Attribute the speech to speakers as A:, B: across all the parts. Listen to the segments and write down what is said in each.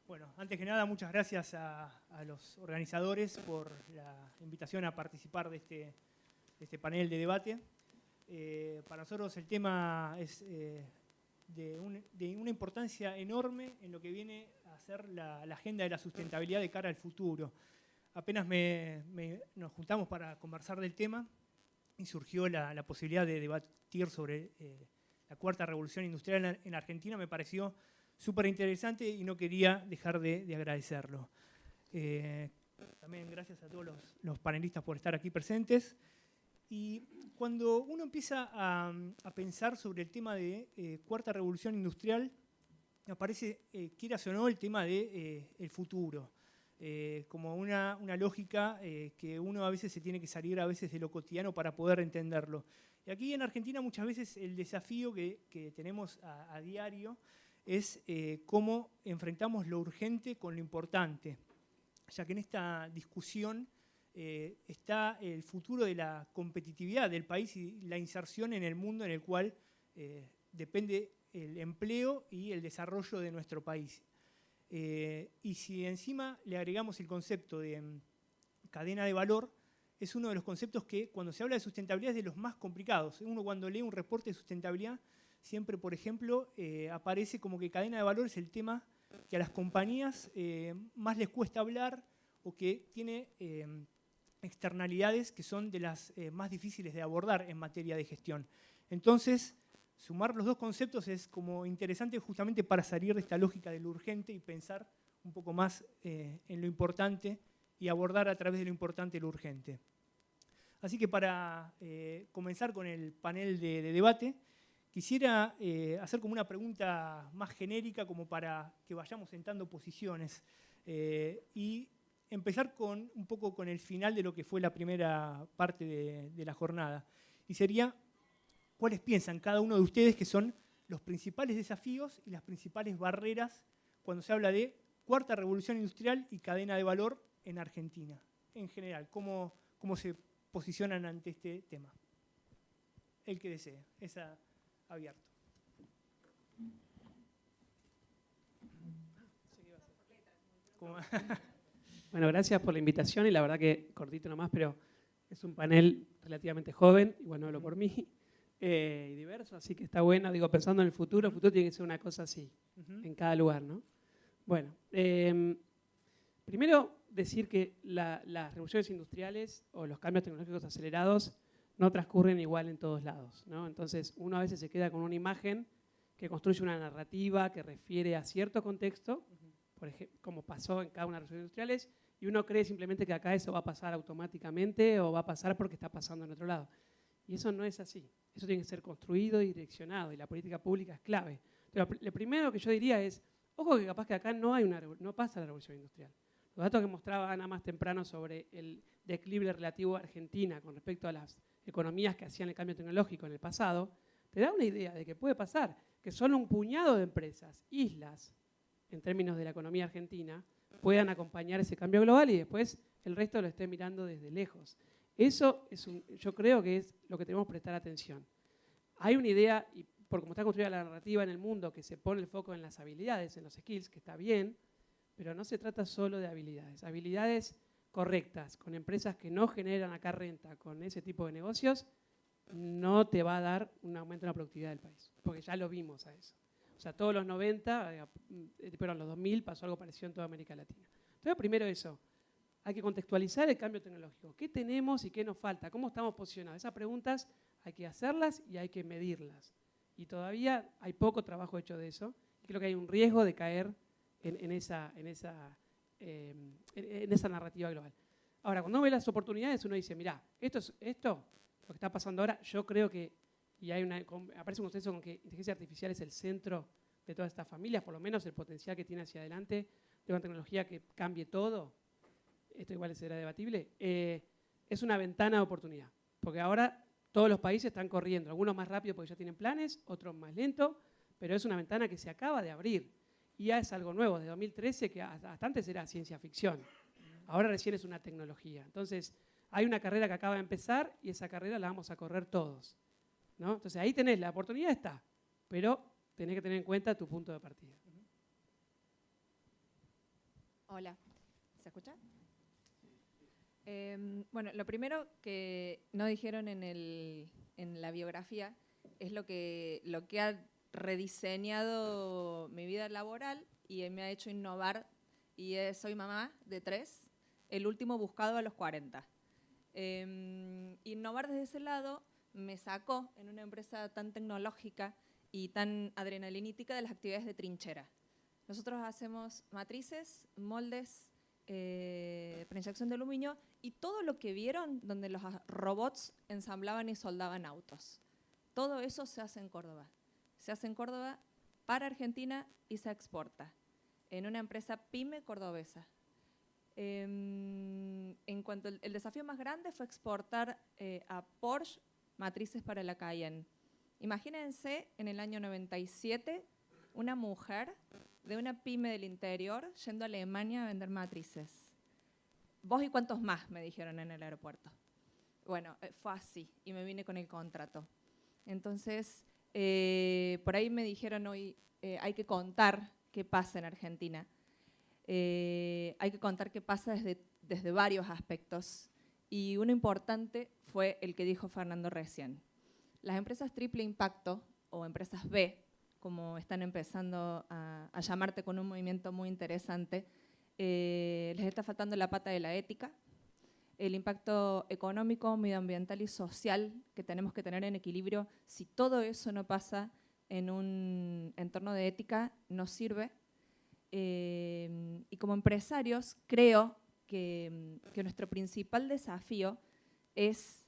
A: Bueno, antes que nada, muchas gracias a los organizadores por la invitación a participar de este panel de debate. Para nosotros el tema es de una importancia enorme en lo que viene a ser la agenda de la sustentabilidad de cara al futuro. Apenas nos juntamos para conversar del tema y surgió la posibilidad de debatir sobre la cuarta revolución industrial en Argentina. Me pareció súper interesante y no quería dejar de agradecerlo. También gracias a todos los panelistas por estar aquí presentes. Y cuando uno empieza a pensar sobre el tema de cuarta revolución industrial, aparece, quieras o no, el tema del futuro. Como una lógica que uno a veces se tiene que salir a veces de lo cotidiano para poder entenderlo. Y aquí en Argentina muchas veces el desafío que tenemos a diario es cómo enfrentamos lo urgente con lo importante, ya que en esta discusión está el futuro de la competitividad del país y la inserción en el mundo en el cual depende el empleo y el desarrollo de nuestro país. Y si encima le agregamos el concepto de cadena de valor, es uno de los conceptos que cuando se habla de sustentabilidad es de los más complicados. Uno cuando lee un reporte de sustentabilidad siempre, por ejemplo, aparece como que cadena de valor es el tema que a las compañías más les cuesta hablar o que tiene externalidades que son de las más difíciles de abordar en materia de gestión. Entonces, sumar los dos conceptos es como interesante justamente para salir de esta lógica de lo urgente y pensar un poco más en lo importante y abordar a través de lo importante lo urgente. Así que para comenzar con el panel de debate, quisiera hacer como una pregunta más genérica como para que vayamos sentando posiciones y empezar un poco con el final de lo que fue la primera parte de la jornada. Y sería, ¿cuáles piensan cada uno de ustedes que son los principales desafíos y las principales barreras cuando se habla de cuarta revolución industrial y cadena de valor en Argentina? En general, ¿cómo se posicionan ante este tema? El que desee, es abierto.
B: Bueno, gracias por la invitación y la verdad que cortito nomás, pero es un panel relativamente joven, y bueno, hablo por mí, y diverso, así que está bueno, digo, pensando en el futuro tiene que ser una cosa así, en cada lugar, ¿no? Bueno, primero decir que las revoluciones industriales o los cambios tecnológicos acelerados no transcurren igual en todos lados, ¿no? Entonces, uno a veces se queda con una imagen que construye una narrativa que refiere a cierto contexto, por ejemplo, como pasó en cada una de las revoluciones industriales, y uno cree simplemente que acá eso va a pasar automáticamente o va a pasar porque está pasando en otro lado. Y eso no es así. Eso tiene que ser construido y direccionado, y la política pública es clave. Pero lo primero que yo diría es, ojo que capaz que acá no pasa la revolución industrial. Los datos que mostraba Ana más temprano sobre el declive relativo a Argentina con respecto a las economías que hacían el cambio tecnológico en el pasado, te da una idea de que puede pasar que solo un puñado de empresas, islas, en términos de la economía argentina, puedan acompañar ese cambio global y después el resto lo esté mirando desde lejos. Eso yo creo que es lo que tenemos que prestar atención. Hay una idea, y por cómo está construida la narrativa en el mundo, que se pone el foco en las habilidades, en los skills, que está bien, pero no se trata solo de habilidades. Habilidades correctas, con empresas que no generan acá renta, con ese tipo de negocios, no te va a dar un aumento en la productividad del país, porque ya lo vimos a eso. O sea, todos los 90, pero en los 2000 pasó algo parecido en toda América Latina. Entonces, primero eso, hay que contextualizar el cambio tecnológico. ¿Qué tenemos y qué nos falta? ¿Cómo estamos posicionados? Esas preguntas hay que hacerlas y hay que medirlas. Y todavía hay poco trabajo hecho de eso. Y creo que hay un riesgo de caer en esa narrativa global. Ahora, cuando uno ve las oportunidades, uno dice, mirá, esto, lo que está pasando ahora, yo creo que, y aparece un consenso con que inteligencia artificial es el centro de todas estas familias, por lo menos el potencial que tiene hacia adelante de una tecnología que cambie todo, esto igual será debatible, es una ventana de oportunidad. Porque ahora todos los países están corriendo, algunos más rápido porque ya tienen planes, otros más lento, pero es una ventana que se acaba de abrir. Y ya es algo nuevo, de 2013, que hasta antes era ciencia ficción. Ahora recién es una tecnología. Entonces, hay una carrera que acaba de empezar y esa carrera la vamos a correr todos, ¿no? Entonces, ahí tenés, la oportunidad está, pero tenés que tener en cuenta tu punto de partida.
C: Hola, ¿se escucha? Bueno, lo primero que no dijeron en la biografía es lo que ha rediseñado mi vida laboral y me ha hecho innovar. Y soy mamá de 3, el último buscado a los 40. Innovar desde ese lado me sacó en una empresa tan tecnológica y tan adrenalinítica de las actividades de trinchera. Nosotros hacemos matrices, moldes, preinyección de aluminio y todo lo que vieron donde los robots ensamblaban y soldaban autos. Todo eso se hace en Córdoba. Se hace en Córdoba para Argentina y se exporta en una empresa pyme cordobesa. En cuanto el desafío más grande fue exportar a Porsche matrices para la Cayenne. Imagínense en el año 97 una mujer de una pyme del interior yendo a Alemania a vender matrices. ¿Vos y cuántos más? Me dijeron en el aeropuerto. Bueno, fue así y me vine con el contrato. Entonces, por ahí me dijeron hoy, hay que contar qué pasa en Argentina. Hay que contar qué pasa desde varios aspectos. Y uno importante fue el que dijo Fernando recién. Las empresas triple impacto, o empresas B, como están empezando a llamarte con un movimiento muy interesante, les está faltando la pata de la ética, el impacto económico, medioambiental y social que tenemos que tener en equilibrio. Si todo eso no pasa en un entorno de ética, no sirve. Y como empresarios, creo que nuestro principal desafío es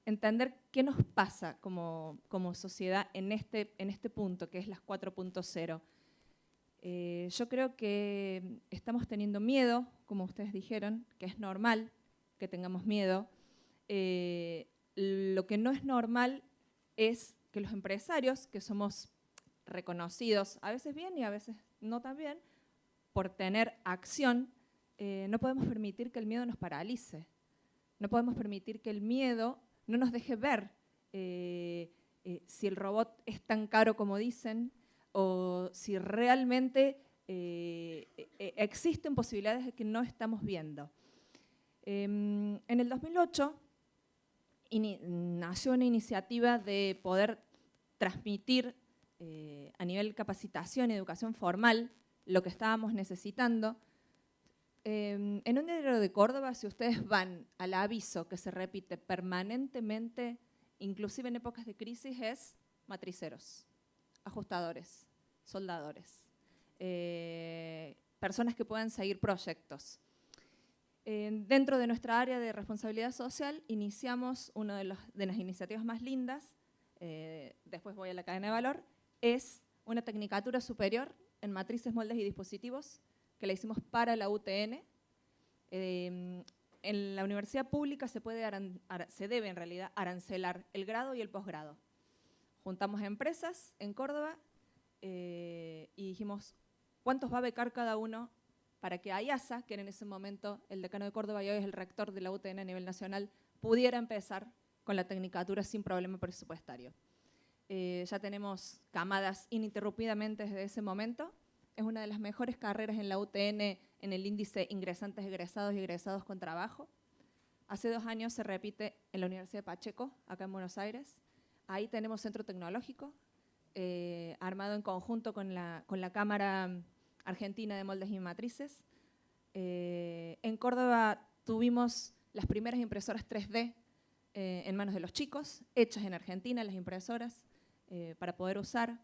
C: entender qué nos pasa como sociedad en este punto, que es las 4.0. Yo creo que estamos teniendo miedo, como ustedes dijeron, que es normal que tengamos miedo. Lo que no es normal es que los empresarios, que somos reconocidos, a veces bien y a veces no tan bien, por tener acción, no podemos permitir que el miedo nos paralice. No podemos permitir que el miedo no nos deje ver si el robot es tan caro como dicen o si realmente existen posibilidades que no estamos viendo. En el 2008 nació una iniciativa de poder transmitir a nivel capacitación y educación formal lo que estábamos necesitando. En un diario de Córdoba, si ustedes van al aviso que se repite permanentemente, inclusive en épocas de crisis, es matriceros, ajustadores, soldadores, personas que puedan seguir proyectos. Dentro de nuestra área de responsabilidad social, iniciamos una de las iniciativas más lindas, después voy a la cadena de valor, es una tecnicatura superior en matrices, moldes y dispositivos, que la hicimos para la UTN. En la universidad pública se debe en realidad arancelar el grado y el posgrado. Juntamos empresas en Córdoba y dijimos, ¿cuántos va a becar cada uno para que Ayasa, que era en ese momento el decano de Córdoba y hoy es el rector de la UTN a nivel nacional, pudiera empezar con la tecnicatura sin problema presupuestario? Ya tenemos camadas ininterrumpidamente desde ese momento. Es una de las mejores carreras en la UTN en el índice ingresantes, egresados y egresados con trabajo. Hace 2 años se repite en la Universidad de Pacheco, acá en Buenos Aires. Ahí tenemos centro tecnológico, armado en conjunto con la Cámara Argentina de Moldes y Matrices. En Córdoba tuvimos las primeras impresoras 3D en manos de los chicos, hechas en Argentina, las impresoras, para poder usar.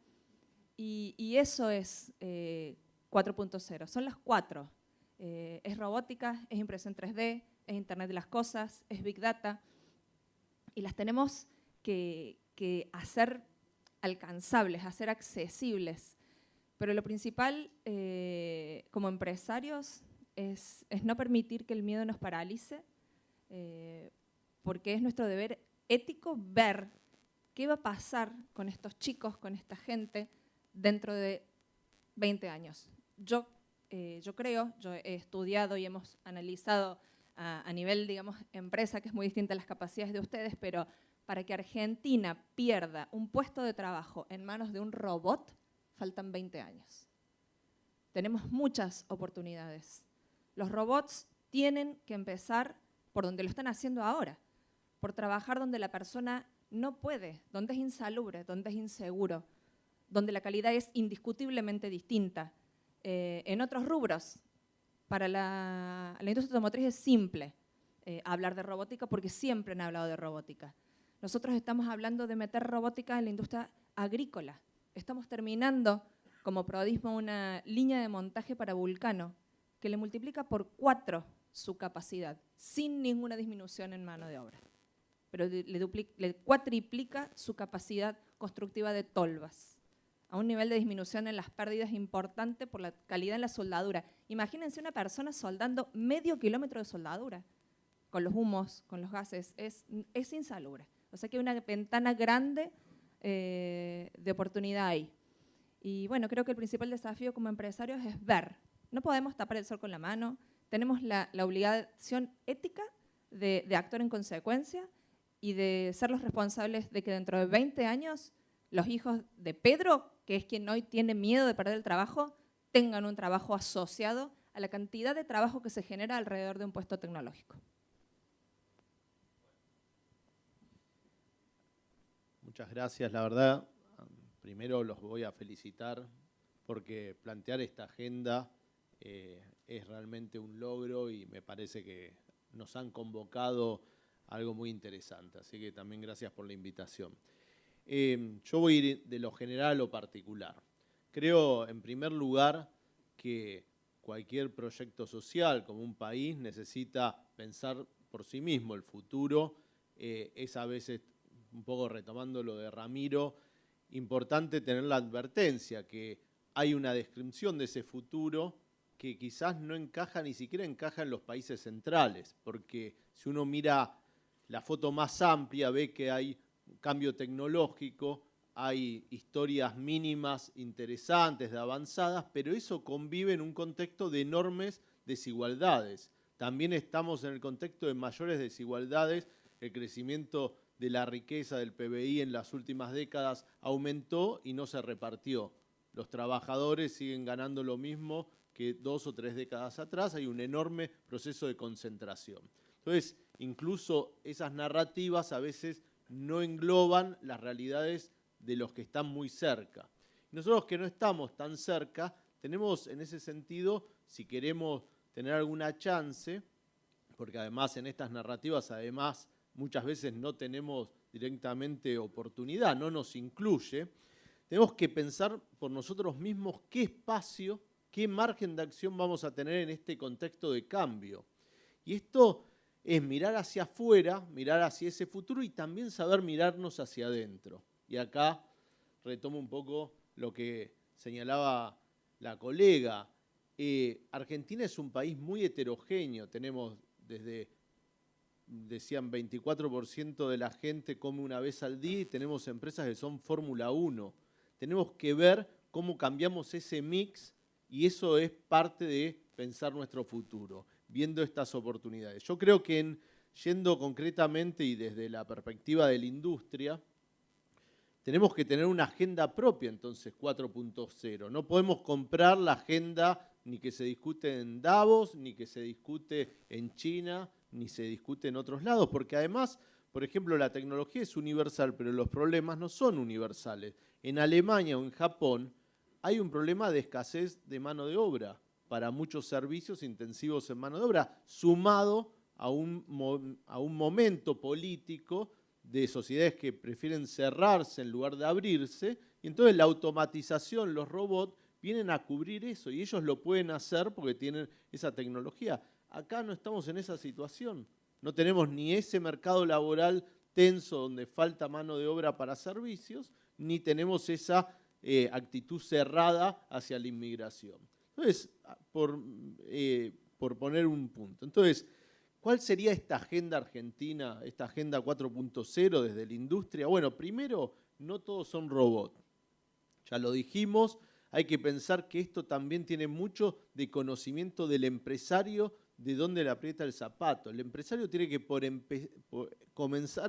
C: Y eso es 4.0, son las 4. Es robótica, es impresión 3D, es Internet de las cosas, es Big Data. Y las tenemos que hacer alcanzables, hacer accesibles. Pero lo principal como empresarios es no permitir que el miedo nos paralice, porque es nuestro deber ético ver qué va a pasar con estos chicos, con esta gente, dentro de 20 años. Yo creo, yo he estudiado y hemos analizado a nivel, digamos, empresa, que es muy distinta a las capacidades de ustedes, pero para que Argentina pierda un puesto de trabajo en manos de un robot, faltan 20 años. Tenemos muchas oportunidades. Los robots tienen que empezar por donde lo están haciendo ahora, por trabajar donde la persona no puede, donde es insalubre, donde es inseguro, donde la calidad es indiscutiblemente distinta. En otros rubros, para la industria automotriz es simple hablar de robótica porque siempre han hablado de robótica. Nosotros estamos hablando de meter robótica en la industria agrícola. Estamos terminando como Prodismo una línea de montaje para Vulcano que le multiplica por 4 su capacidad, sin ninguna disminución en mano de obra. Pero le cuatriplica su capacidad constructiva de tolvas, a un nivel de disminución en las pérdidas importante por la calidad en la soldadura. Imagínense una persona soldando medio kilómetro de soldadura, con los humos, con los gases, es insalubre. O sea que hay una ventana grande de oportunidad ahí. Y bueno, creo que el principal desafío como empresarios es ver. No podemos tapar el sol con la mano, tenemos la obligación ética de actuar en consecuencia y de ser los responsables de que dentro de 20 años los hijos de Pedro, que es quien hoy tiene miedo de perder el trabajo, tengan un trabajo asociado a la cantidad de trabajo que se genera alrededor de un puesto tecnológico.
D: Muchas gracias, la verdad. Primero los voy a felicitar porque plantear esta agenda es realmente un logro y me parece que nos han convocado a algo muy interesante. Así que también gracias por la invitación. Yo voy a ir de lo general a lo particular. Creo, en primer lugar, que cualquier proyecto social como un país necesita pensar por sí mismo el futuro. Es a veces, un poco retomando lo de Ramiro, importante tener la advertencia que hay una descripción de ese futuro que quizás no encaja, ni siquiera encaja en los países centrales, porque si uno mira la foto más amplia ve que hay un cambio tecnológico, hay historias mínimas interesantes, de avanzadas, pero eso convive en un contexto de enormes desigualdades. También estamos en el contexto de mayores desigualdades, el crecimiento de la riqueza del PBI en las últimas décadas aumentó y no se repartió. Los trabajadores siguen ganando lo mismo que 2 o 3 décadas atrás, hay un enorme proceso de concentración. Entonces, incluso esas narrativas a veces no engloban las realidades de los que están muy cerca. Nosotros que no estamos tan cerca, tenemos en ese sentido, si queremos tener alguna chance, porque además en estas narrativas, además, muchas veces no tenemos directamente oportunidad, no nos incluye, tenemos que pensar por nosotros mismos qué espacio, qué margen de acción vamos a tener en este contexto de cambio. Y esto es mirar hacia afuera, mirar hacia ese futuro y también saber mirarnos hacia adentro. Y acá retomo un poco lo que señalaba la colega. Argentina es un país muy heterogéneo, tenemos decían 24% de la gente come una vez al día y tenemos empresas que son Fórmula 1. Tenemos que ver cómo cambiamos ese mix y eso es parte de pensar nuestro futuro, viendo estas oportunidades. Yo creo que yendo concretamente y desde la perspectiva de la industria, tenemos que tener una agenda propia, entonces 4.0. No podemos comprar la agenda ni que se discute en Davos, ni que se discute en China, ni se discute en otros lados, porque además, por ejemplo, la tecnología es universal, pero los problemas no son universales. En Alemania o en Japón hay un problema de escasez de mano de obra para muchos servicios intensivos en mano de obra, sumado a un momento político de sociedades que prefieren cerrarse en lugar de abrirse, y entonces la automatización, los robots, vienen a cubrir eso, y ellos lo pueden hacer porque tienen esa tecnología. Acá no estamos en esa situación, no tenemos ni ese mercado laboral tenso donde falta mano de obra para servicios, ni tenemos esa actitud cerrada hacia la inmigración. Entonces, por poner un punto. Entonces, ¿cuál sería esta agenda argentina, esta agenda 4.0 desde la industria? Bueno, primero, no todos son robots. Ya lo dijimos, hay que pensar que esto también tiene mucho de conocimiento del empresario, de dónde le aprieta el zapato. El empresario tiene que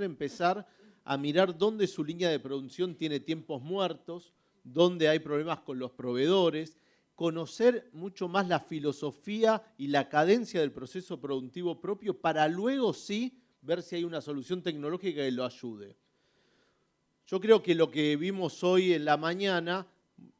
D: empezar a mirar dónde su línea de producción tiene tiempos muertos, dónde hay problemas con los proveedores, conocer mucho más la filosofía y la cadencia del proceso productivo propio para luego sí ver si hay una solución tecnológica que lo ayude. Yo creo que lo que vimos hoy en la mañana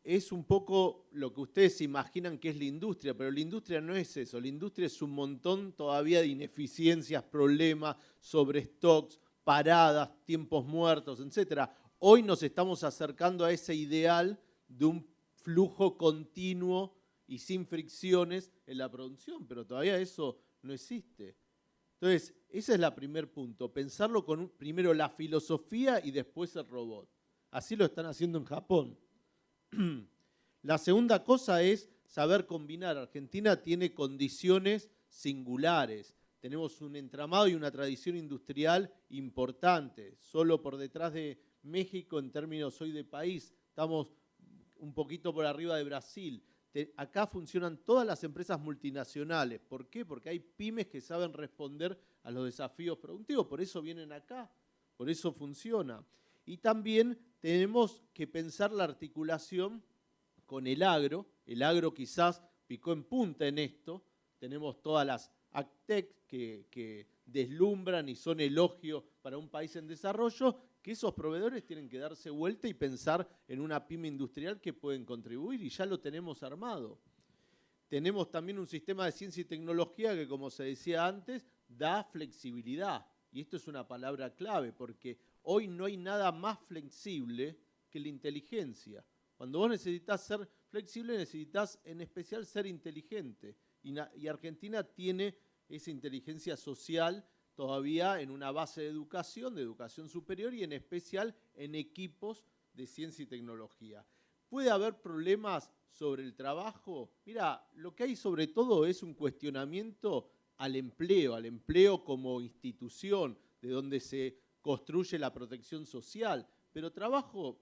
D: es un poco lo que ustedes imaginan que es la industria, pero la industria no es eso. La industria es un montón todavía de ineficiencias, problemas, sobrestocks, paradas, tiempos muertos, etc. Hoy nos estamos acercando a ese ideal de un flujo continuo y sin fricciones en la producción, pero todavía eso no existe. Entonces, ese es el primer punto, pensarlo con primero la filosofía y después el robot. Así lo están haciendo en Japón. La segunda cosa es saber combinar. Argentina tiene condiciones singulares. Tenemos un entramado y una tradición industrial importante. Solo por detrás de México en términos hoy de país. Estamos un poquito por arriba de Brasil. Acá funcionan todas las empresas multinacionales. ¿Por qué? Porque hay pymes que saben responder a los desafíos productivos. Por eso vienen acá. Por eso funciona. Y también tenemos que pensar la articulación con el agro. El agro quizás picó en punta en esto. Tenemos todas las AgTech que deslumbran y son elogio para un país en desarrollo, que esos proveedores tienen que darse vuelta y pensar en una pyme industrial que pueden contribuir, y ya lo tenemos armado. Tenemos también un sistema de ciencia y tecnología que, como se decía antes, da flexibilidad. Y esto es una palabra clave, porque hoy no hay nada más flexible que la inteligencia. Cuando vos necesitas ser flexible, necesitas en especial ser inteligente. Y Argentina tiene esa inteligencia social todavía en una base de educación superior y en especial en equipos de ciencia y tecnología. ¿Puede haber problemas sobre el trabajo? Mira, lo que hay sobre todo es un cuestionamiento al empleo como institución, de donde se construye la protección social. Pero trabajo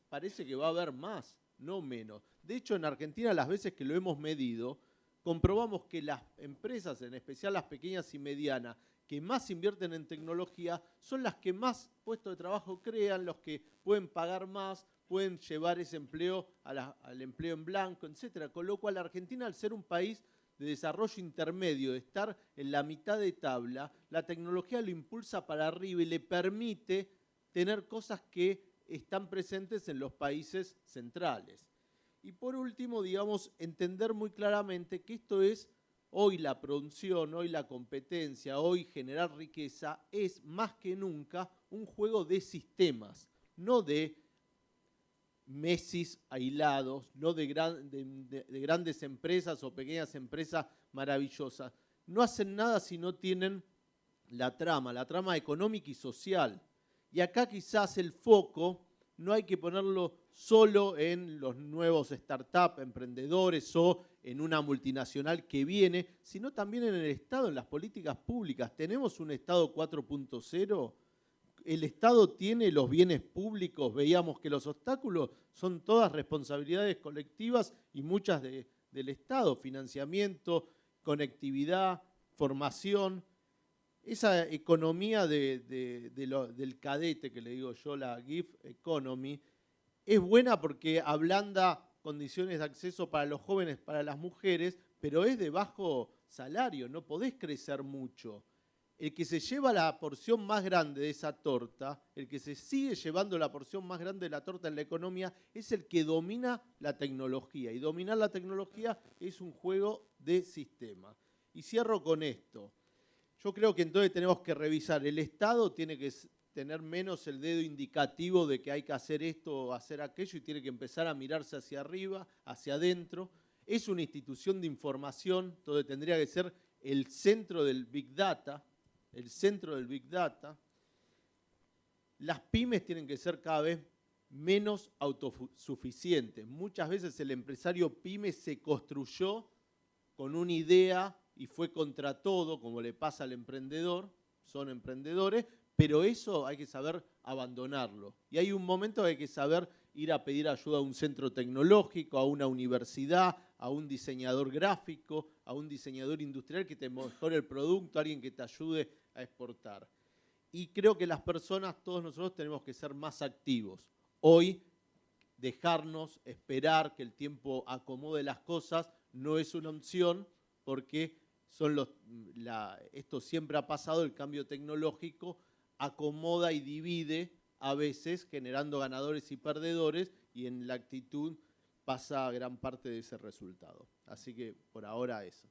D: parece que va a haber más, no menos. De hecho, en Argentina, las veces que lo hemos medido, comprobamos que las empresas, en especial las pequeñas y medianas, que más invierten en tecnología, son las que más puestos de trabajo crean, los que pueden pagar más, pueden llevar ese empleo al empleo en blanco, etc. Con lo cual, Argentina, al ser un país de desarrollo intermedio, de estar en la mitad de tabla, la tecnología lo impulsa para arriba y le permite tener cosas que están presentes en los países centrales. Y por último, digamos, entender muy claramente que esto es hoy la producción, hoy la competencia, hoy generar riqueza, es más que nunca un juego de sistemas, no de Messis aislados, no de grandes empresas o pequeñas empresas maravillosas. No hacen nada si no tienen la trama económica y social. Y acá quizás el foco no hay que ponerlo solo en los nuevos startups, emprendedores o en una multinacional que viene, sino también en el Estado, en las políticas públicas. ¿Tenemos un Estado 4.0? ¿El Estado tiene los bienes públicos? Veíamos que los obstáculos son todas responsabilidades colectivas y muchas del Estado. Financiamiento, conectividad, formación. Esa economía del cadete, que le digo yo, la gig economy, es buena porque ablanda condiciones de acceso para los jóvenes, para las mujeres, pero es de bajo salario, no podés crecer mucho. El que se lleva la porción más grande de esa torta, el que se sigue llevando la porción más grande de la torta en la economía, es el que domina la tecnología. Y dominar la tecnología es un juego de sistema. Y cierro con esto. Yo creo que entonces tenemos que revisar. El Estado tiene que tener menos el dedo indicativo de que hay que hacer esto o hacer aquello y tiene que empezar a mirarse hacia arriba, hacia adentro. Es una institución de información, entonces tendría que ser el centro del Big Data, Las pymes tienen que ser cada vez menos autosuficientes. Muchas veces el empresario pyme se construyó con una idea y fue contra todo, como le pasa al emprendedor, son emprendedores, pero eso hay que saber abandonarlo. Y hay un momento que hay que saber ir a pedir ayuda a un centro tecnológico, a una universidad, a un diseñador gráfico, a un diseñador industrial que te mejore el producto, a alguien que te ayude a exportar. Y creo que las personas, todos nosotros, tenemos que ser más activos. Hoy dejarnos esperar que el tiempo acomode las cosas no es una opción, porque esto siempre ha pasado, el cambio tecnológico acomoda y divide a veces, generando ganadores y perdedores, y en la actitud pasa gran parte de ese resultado. Así que por ahora eso.